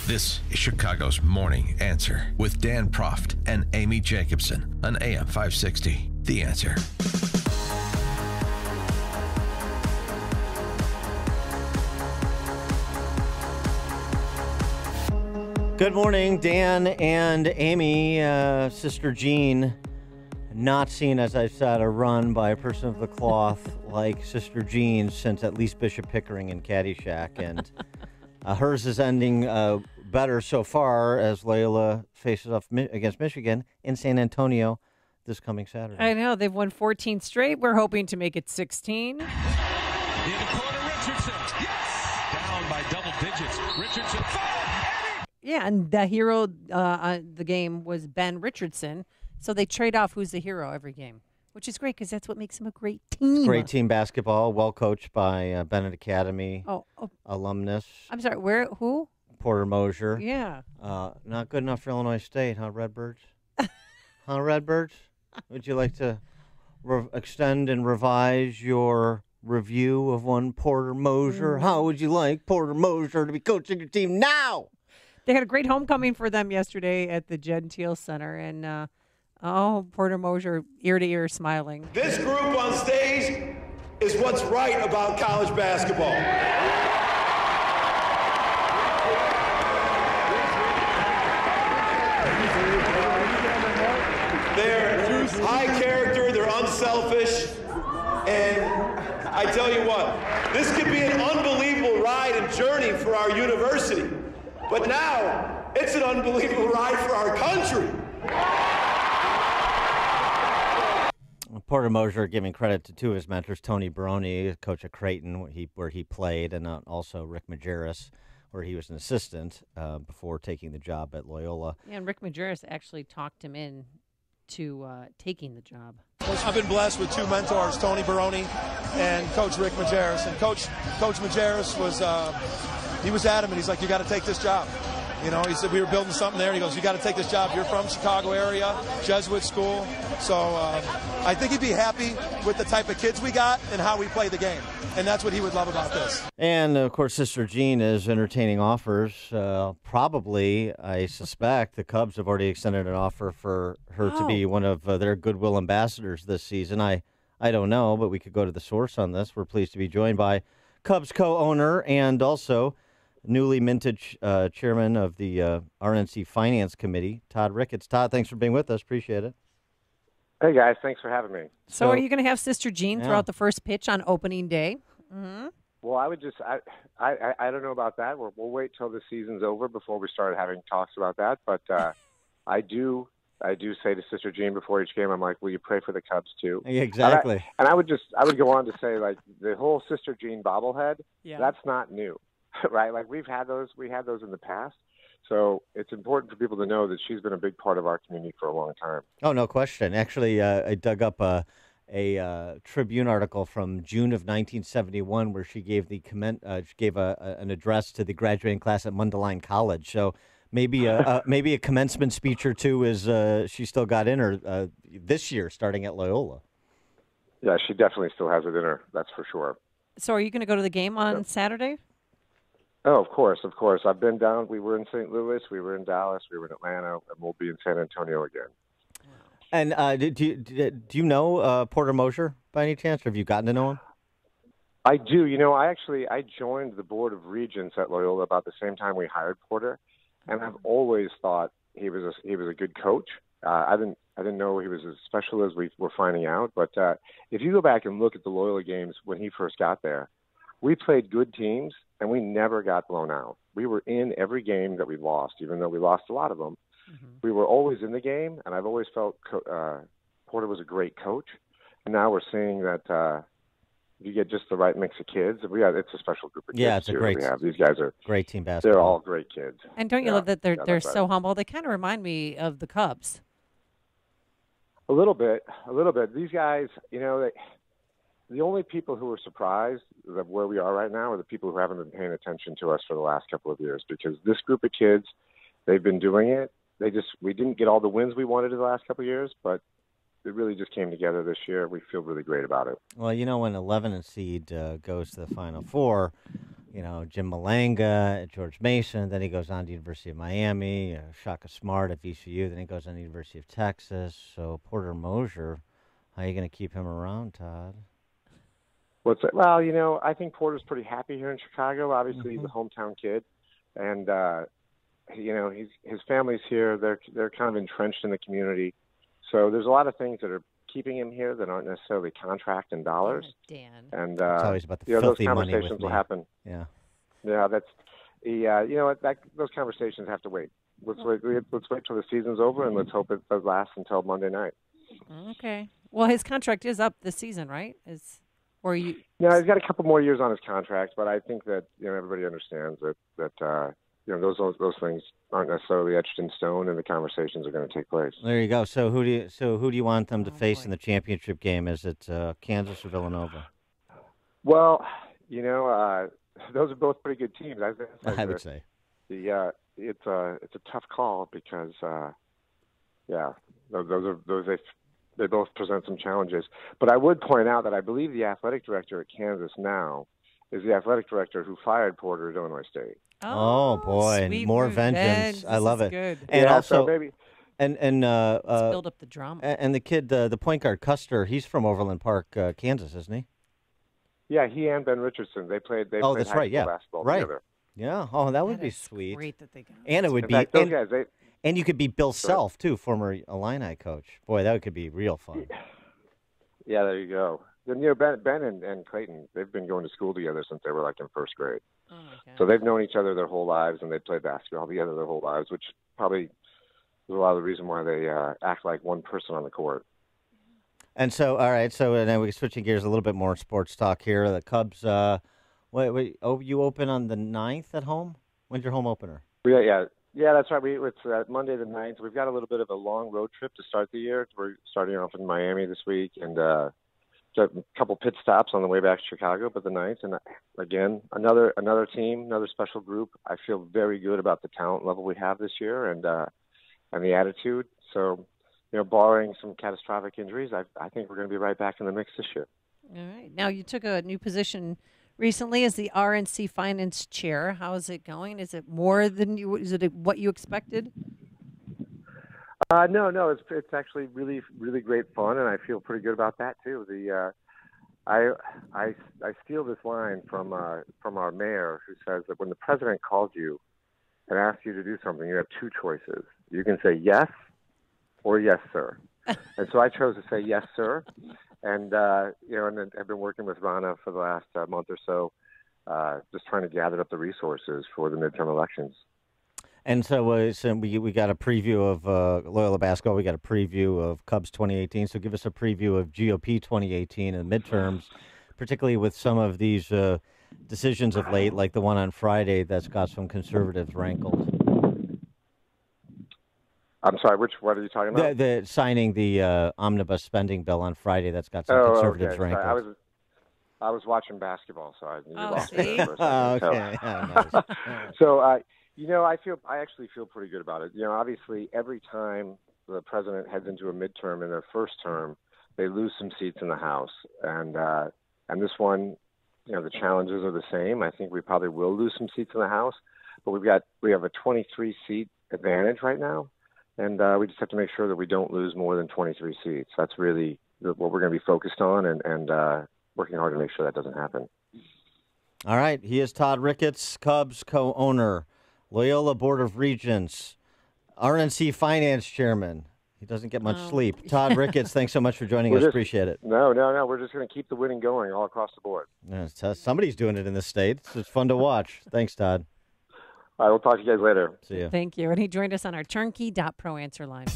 This is Chicago's Morning Answer with Dan Proft and Amy Jacobson on AM 560. The Answer. Good morning, Dan and Amy. Sister Jean, not seen, as I said, a run by a person of the cloth like Sister Jean since at least Bishop Pickering and Caddyshack. And hers is ending better so far as Loyola faces off against Michigan in San Antonio this coming Saturday. I know. They've won 14 straight. We're hoping to make it 16. In the corner, Richardson. Yes! Down by double digits. Richardson. Yeah, and the hero the game was Ben Richardson. So they trade off who's the hero every game, which is great because that's what makes him a great team. Great team basketball, well coached by Bennett Academy alumnus. I'm sorry, who? Porter Mosier. Yeah. Not good enough for Illinois State, huh, Redbirds? Redbirds? Would you like to extend and revise your review of one Porter Mosier? How would you like Porter Mosier to be coaching your team now? They had a great homecoming for them yesterday at the Gentile Center, and Porter Mosier, ear to ear, smiling. This group on stage is what's right about college basketball. They're high character, they're unselfish, and I tell you what, this could be an unbelievable ride and journey for our university. But now, it's an unbelievable ride for our country. Porter Mosier giving credit to two of his mentors, Tony Baroni, coach at Creighton, where he played, and also Rick Majerus, where he was an assistant before taking the job at Loyola. Yeah, and Rick Majerus actually talked him in to taking the job. I've been blessed with two mentors, Tony Baroni and Coach Rick Majerus. And Coach Majerus was he was adamant. He's like, you got to take this job. You know, he said we were building something there. He goes, you got to take this job. You're from Chicago area, Jesuit school. So I think he'd be happy with the type of kids we got and how we play the game. And that's what he would love about this. And, of course, Sister Jean is entertaining offers. Probably, I suspect, the Cubs have already extended an offer for her to be one of their goodwill ambassadors this season. I don't know, but we could go to the source on this. We're pleased to be joined by Cubs co-owner and also newly minted chairman of the RNC Finance Committee, Todd Ricketts. Todd, thanks for being with us. Appreciate it. Hey, guys. Thanks for having me. So are you going to have Sister Jean throw out the first pitch on opening day? Mm-hmm. Well, I would just I don't know about that. We'll wait till the season's over before we start having talks about that. But I do say to Sister Jean before each game, I'm like, will you pray for the Cubs too? Yeah, exactly. And I would go on to say, like, the whole Sister Jean bobblehead, that's not new. Right? Like we had those in the past. So it's important for people to know that she's been a big part of our community for a long time. Oh, no question. Actually, I dug up a Tribune article from June of 1971 where she gave an address to the graduating class at Mundelein College. So maybe a commencement speech or two is she still got in her this year, starting at Loyola. Yeah, she definitely still has it in her. That's for sure. So are you going to go to the game on Saturday? Oh, of course. I've been down. We were in St. Louis. We were in Dallas. We were in Atlanta. And we'll be in San Antonio again. And do you know Porter Mosier by any chance, or have you gotten to know him? I do. You know, I joined the Board of Regents at Loyola about the same time we hired Porter, and I've always thought he was a good coach. I didn't know he was as special as we were finding out. But if you go back and look at the Loyola games when he first got there, we played good teams, and we never got blown out. We were in every game that we lost, even though we lost a lot of them. Mm-hmm. We were always in the game, and I've always felt Porter was a great coach. And now we're seeing that if you get just the right mix of kids, it's a special group of kids. Yeah, it's a great. We have. These guys are great team basketball. They're all great kids. And don't you love that they're so humble? They kind of remind me of the Cubs. A little bit. These guys, you know, the only people who are surprised of where we are right now are the people who haven't been paying attention to us for the last couple of years, because this group of kids, they've been doing it. We didn't get all the wins we wanted in the last couple of years, but it really just came together this year. We feel really great about it. Well, you know, when 11 seed goes to the Final Four, Jim Malanga at George Mason. Then he goes on to University of Miami. Shaka Smart at VCU. Then he goes on to University of Texas. So Porter Moser, how are you going to keep him around, Todd? Well, I think Porter's pretty happy here in Chicago. Obviously, he's a hometown kid, and his family's here. They're kind of entrenched in the community. So there's a lot of things that are keeping him here that aren't necessarily contract and dollars. Dan. And it's always about the those filthy money conversations with will me. happen. Yeah. Yeah, those conversations have to wait. Let's wait till the season's over, and let's hope it does last until Monday night. Okay. Well, his contract is up this season, right? Yeah, he's got a couple more years on his contract, but I think that everybody understands that those things aren't necessarily etched in stone, and the conversations are going to take place. There you go. So who do you want them to face in the championship game? Is it Kansas or Villanova? Well, those are both pretty good teams. I would say. It's a tough call because they both present some challenges. But I would point out that I believe the athletic director at Kansas now is the athletic director who fired Porter at Illinois State. Oh boy, sweet more revenge. vengeance! I love it. Good. And also, so maybe. And Let's build up the drama. And the kid, the point guard Custer, he's from Overland Park, Kansas, isn't he? Yeah, he and Ben Richardson. They played. They played that's high right. school Yeah, basketball right. together. Yeah. Oh, that would That be is sweet. Great that they got. And it would In be. fact, those guys. And you could be Bill Self too, former Illini coach. Boy, that could be real fun. Yeah, there you go. Then Ben and Clayton, they've been going to school together since they were like in first grade. Oh my God. So they've known each other their whole lives, and they played basketball together their whole lives, which probably is a lot of the reason why they act like one person on the court. And so, all right. So then we're switching gears a little bit more sports talk here. The Cubs. You open on the 9th at home? When's your home opener? Yeah, that's right. It's Monday the 9th. We've got a little bit of a long road trip to start the year. We're starting off in Miami this week, and a couple pit stops on the way back to Chicago. But the 9th, and again, another team, another special group. I feel very good about the talent level we have this year, and the attitude. So, barring some catastrophic injuries, I think we're going to be right back in the mix this year. All right. Now, you took a new position recently as the RNC Finance Chair. How is it going? Is it more than you? Is it what you expected? No. It's actually really, really great fun, and I feel pretty good about that too. I steal this line from our mayor, who says that when the president calls you and asks you to do something, you have two choices. You can say yes or yes, sir. And so I chose to say yes, sir. And and then I've been working with Rana for the last month or so, just trying to gather up the resources for the midterm elections. And so we got a preview of Loyola basketball. We got a preview of Cubs 2018. So give us a preview of GOP 2018 and midterms, particularly with some of these decisions of late, like the one on Friday that's got some conservatives rankled. I'm sorry, what are you talking about? The signing the omnibus spending bill on Friday that's got some conservatives rankled. Sorry, I was watching basketball, so you lost me there for a second. Okay. Nice. So, I actually feel pretty good about it. Obviously, every time the president heads into a midterm in their first term, they lose some seats in the House, and this one, the challenges are the same. I think we probably will lose some seats in the House, but we have a 23 seat advantage right now. And we just have to make sure that we don't lose more than 23 seats. That's really what we're going to be focused on, and working hard to make sure that doesn't happen. All right. He is Todd Ricketts, Cubs co-owner, Loyola Board of Regents, RNC Finance Chairman. He doesn't get much sleep. Todd Ricketts, thanks so much for joining us. Appreciate it. No. We're just going to keep the winning going all across the board. Yeah, somebody's doing it in this state. It's fun to watch. Thanks, Todd. All right, we'll talk to you guys later. See you. Thank you. And he joined us on our turnkey.pro answer line.